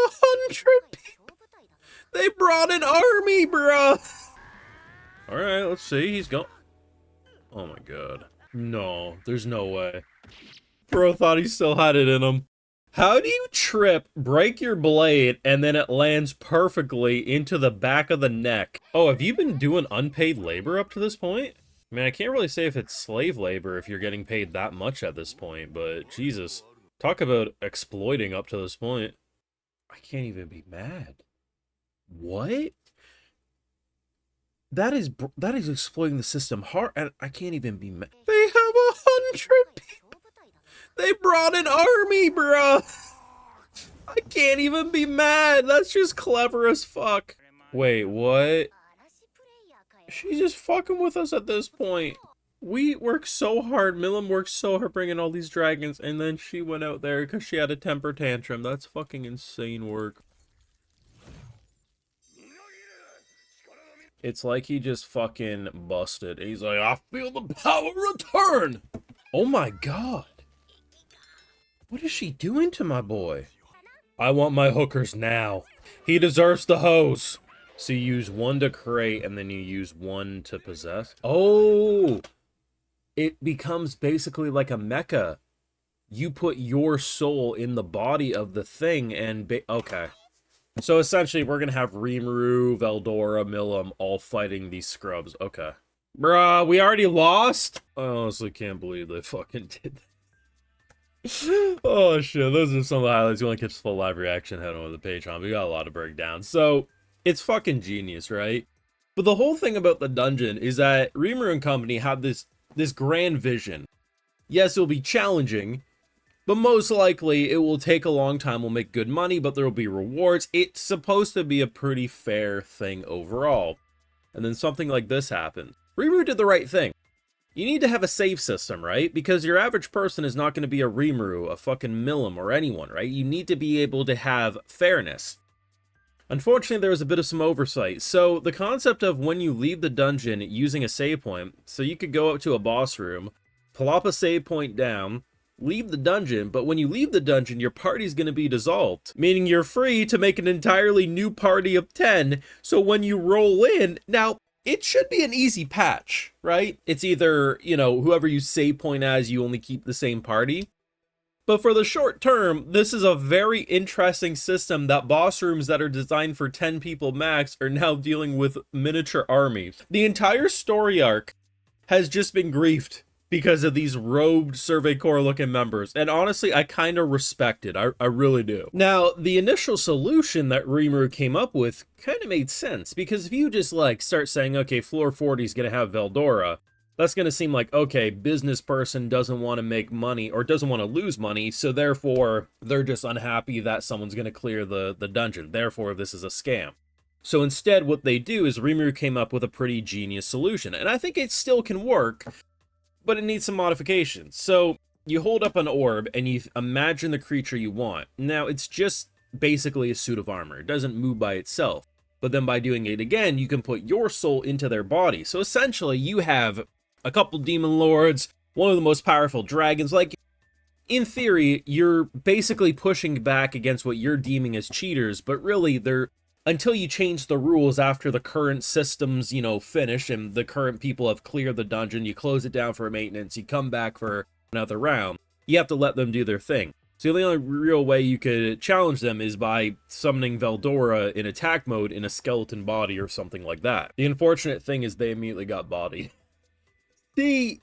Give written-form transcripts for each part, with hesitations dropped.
100 people. They brought an army, bruh. Alright, let's see. He's gone. Oh my god. No, there's no way. Bro thought he still had it in him. How do you trip, break your blade, and then it lands perfectly into the back of the neck? Oh, have you been doing unpaid labor up to this point? I mean, I can't really say if it's slave labor if you're getting paid that much at this point, but Jesus. Talk about exploiting up to this point. I can't even be mad. What? That is exploiting the system hard, and I can't even be mad. They have 100 people. They brought an army, bruh. I can't even be mad. That's just clever as fuck. Wait, what? She's just fucking with us at this point. We worked so hard. Milim worked so hard bringing all these dragons, and then she went out there because she had a temper tantrum. That's fucking insane work. It's like he just fucking busted. He's like, I feel the power return. Oh my god. What is she doing to my boy? I want my hookers now. He deserves the hose. So you use one to create, and then you use one to possess. Oh, it becomes basically like a mecha. You put your soul in the body of the thing, and okay. So essentially, we're gonna have Rimuru, Veldora, Milim all fighting these scrubs. Okay. Bruh, we already lost? I honestly can't believe they fucking did that. Oh shit, those are some of the highlights. You want to catch the full live reaction, head over to the Patreon. We got a lot to break down. So, it's fucking genius, right? But the whole thing about the dungeon is that Rimuru and company had this grand vision. Yes, it'll be challenging, but most likely it will take a long time, we'll make good money, but there will be rewards. It's supposed to be a pretty fair thing overall. And then something like this happened. Rimuru did the right thing. You need to have a save system, right? Because your average person is not going to be a Rimuru, a fucking Milim, or anyone, right? You need to be able to have fairness. Unfortunately, there was a bit of some oversight. So the concept of when you leave the dungeon using a save point, so you could go up to a boss room, plop a save point down, leave the dungeon, but when you leave the dungeon, your party's going to be dissolved, meaning you're free to make an entirely new party of 10. So when you roll in, now, it should be an easy patch, right? It's either, you know, whoever you save point as, you only keep the same party. But for the short term, this is a very interesting system that boss rooms that are designed for 10 people max are now dealing with miniature armies. The entire story arc has just been griefed because of these robed Survey Corps looking members. And honestly, I kind of respect it. I really do. Now, the initial solution that Rimuru came up with kind of made sense, because if you just like start saying, okay, floor 40 is going to have Veldora, that's going to seem like, okay, business person doesn't want to make money or doesn't want to lose money, so therefore they're just unhappy that someone's going to clear the dungeon. Therefore, this is a scam. So instead, what they do is Rimuru came up with a pretty genius solution, and I think it still can work, but it needs some modifications. So you hold up an orb and you imagine the creature you want. Now it's just basically a suit of armor. It doesn't move by itself. But then by doing it again, you can put your soul into their body. So essentially you have a couple demon lords, one of the most powerful dragons. Like, in theory, you're basically pushing back against what you're deeming as cheaters, but really they're, until you change the rules after the current systems, you know, finish and the current people have cleared the dungeon, you close it down for maintenance, you come back for another round, you have to let them do their thing. So the only real way you could challenge them is by summoning Veldora in attack mode in a skeleton body or something like that. The unfortunate thing is they immediately got bodied. I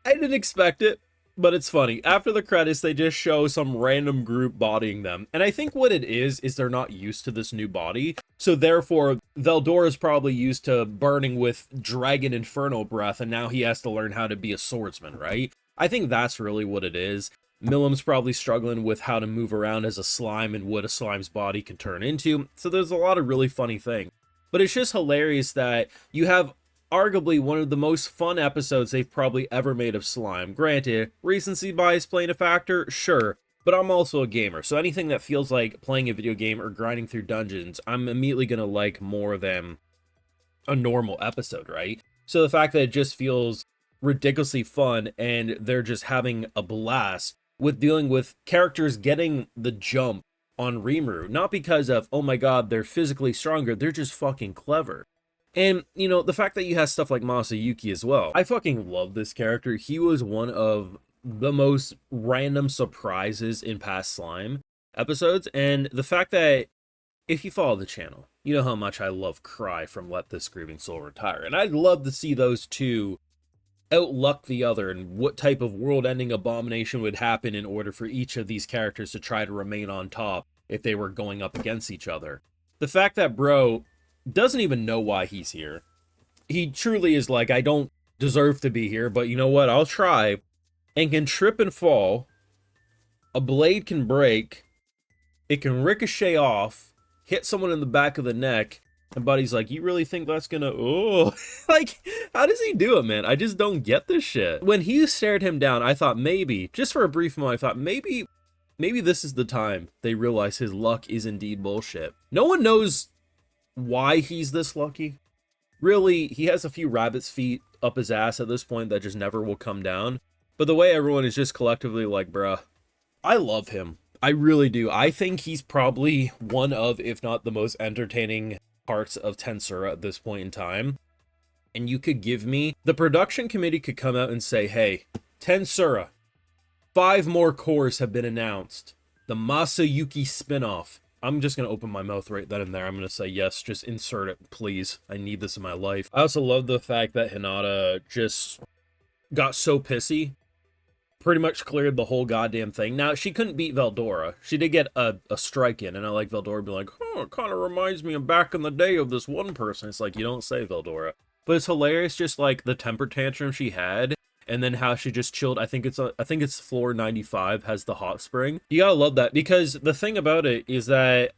didn't expect it, but it's funny. After the credits, they just show some random group bodying them. And I think what it is they're not used to this new body. So therefore, Veldora is probably used to burning with dragon inferno breath, and now he has to learn how to be a swordsman, right? I think that's really what it is. Milim's probably struggling with how to move around as a slime and what a slime's body can turn into. So there's a lot of really funny things. But it's just hilarious that you have arguably one of the most fun episodes they've probably ever made of slime. Granted, recency bias playing a factor, sure, but I'm also a gamer, so anything that feels like playing a video game or grinding through dungeons, I'm immediately gonna like more than a normal episode, right? So the fact that it just feels ridiculously fun and they're just having a blast with dealing with characters getting the jump on Rimuru, not because of, oh my god, they're physically stronger, they're just fucking clever. And, you know, the fact that you have stuff like Masayuki as well. I fucking love this character. He was one of the most random surprises in past Slime episodes. And the fact that if you follow the channel, you know how much I love Cry from Let This Grieving Soul Retire. And I'd love to see those two outluck the other and what type of world-ending abomination would happen in order for each of these characters to try to remain on top if they were going up against each other. The fact that bro doesn't even know why he's here. He truly is like, I don't deserve to be here, but you know what? I'll try. And can trip and fall. A blade can break. It can ricochet off, hit someone in the back of the neck. And Buddy's like, you really think that's gonna, oh, like, how does he do it, man? I just don't get this shit. When he stared him down, I thought maybe, just for a brief moment, I thought maybe this is the time they realize his luck is indeed bullshit. No one knows why he's this lucky. Really, he has a few rabbit's feet up his ass at this point that just never will come down. But the way everyone is just collectively like, bruh, I love him. I really do. I think he's probably one of, if not the most entertaining parts of Tensura at this point in time. And you could give me, the production committee could come out and say, hey, Tensura, 5 more cores have been announced. The Masayuki spinoff. I'm just going to open my mouth right then and there. I'm going to say, yes, just insert it, please. I need this in my life. I also love the fact that Hinata just got so pissy. Pretty much cleared the whole goddamn thing. Now, she couldn't beat Veldora. She did get a strike in, and I like Veldora being like, oh, it kind of reminds me of back in the day of this one person. It's like, you don't say, Veldora. But it's hilarious just, like, the temper tantrum she had, and then how she just chilled. I think it's floor 95 has the hot spring. You gotta love that, because the thing about it is that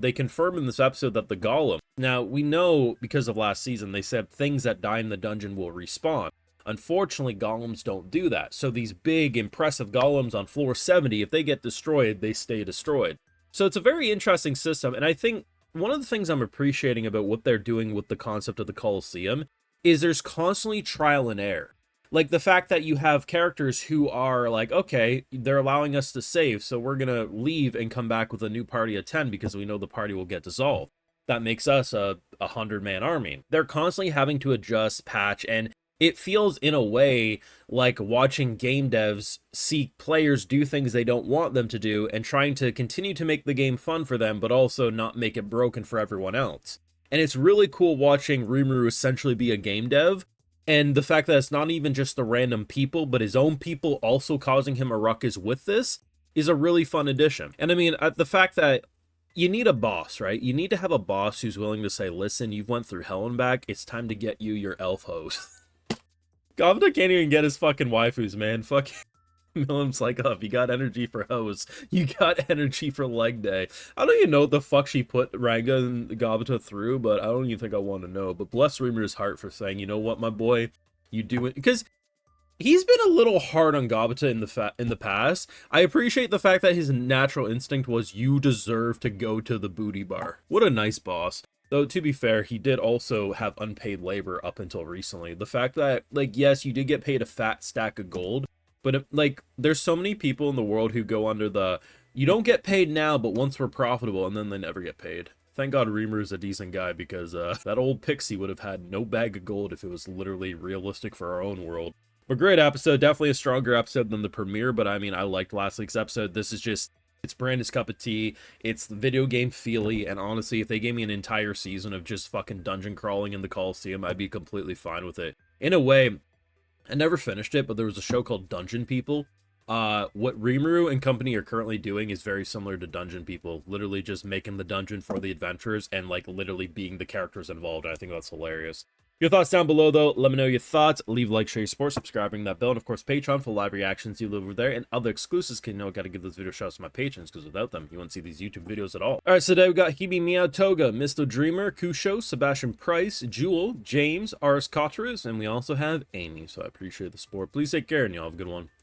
they confirm in this episode that the golem, now we know because of last season they said things that die in the dungeon will respawn. Unfortunately, golems don't do that. So these big, impressive golems on floor 70, if they get destroyed, they stay destroyed. So it's a very interesting system, and I think one of the things I'm appreciating about what they're doing with the concept of the Colosseum is there's constantly trial and error. Like the fact that you have characters who are like, okay, they're allowing us to save, so we're gonna leave and come back with a new party of 10 because we know the party will get dissolved. That makes us a 100-man army. They're constantly having to adjust, patch, and it feels in a way like watching game devs see players do things they don't want them to do and trying to continue to make the game fun for them, but also not make it broken for everyone else. And it's really cool watching Rimuru essentially be a game dev, and the fact that it's not even just the random people, but his own people also causing him a ruckus with this is a really fun addition. And I mean, the fact that you need a boss, right? You need to have a boss who's willing to say, listen, you've went through hell and back, it's time to get you your elf hose. Gobta can't even get his fucking waifus, man. Fuck. Millim's like, oh, if you got energy for hose, you got energy for leg day. I don't even know what the fuck she put Ranga and Gobta through, but I don't even think I want to know. But bless Rimuru's heart for saying, you know what, my boy, you do it. Because he's been a little hard on Gobta in the past. I appreciate the fact that his natural instinct was, you deserve to go to the booty bar. What a nice boss. Though, to be fair, he did also have unpaid labor up until recently. The fact that, like, yes, you did get paid a fat stack of gold, but, like, there's so many people in the world who go under the, you don't get paid now, but once we're profitable, and then they never get paid. Thank God Rimuru's a decent guy, because that old pixie would have had no bag of gold if it was literally realistic for our own world. But great episode, definitely a stronger episode than the premiere, but I mean, I liked last week's episode. This is just, it's Brandon's cup of tea. It's the video game feely, and honestly, if they gave me an entire season of just fucking dungeon crawling in the Colosseum, I'd be completely fine with it. In a way, I never finished it, but there was a show called Dungeon People. What Rimuru and company are currently doing is very similar to Dungeon People, literally just making the dungeon for the adventurers and like literally being the characters involved. And I think that's hilarious. Your thoughts down below, though. Let me know your thoughts. Leave a like, share your support, subscribing that bell, and of course Patreon for live reactions you live over there and other exclusives. Cause you know I gotta give those video shouts to my patrons, because without them you wouldn't see these YouTube videos at all. Alright, so today we got Hibi Meow Toga, Mr. Dreamer, Kusho, Sebastian Price, Jewel, James, Ars Cotteris, and we also have Amy. So I appreciate the support. Please take care and y'all have a good one.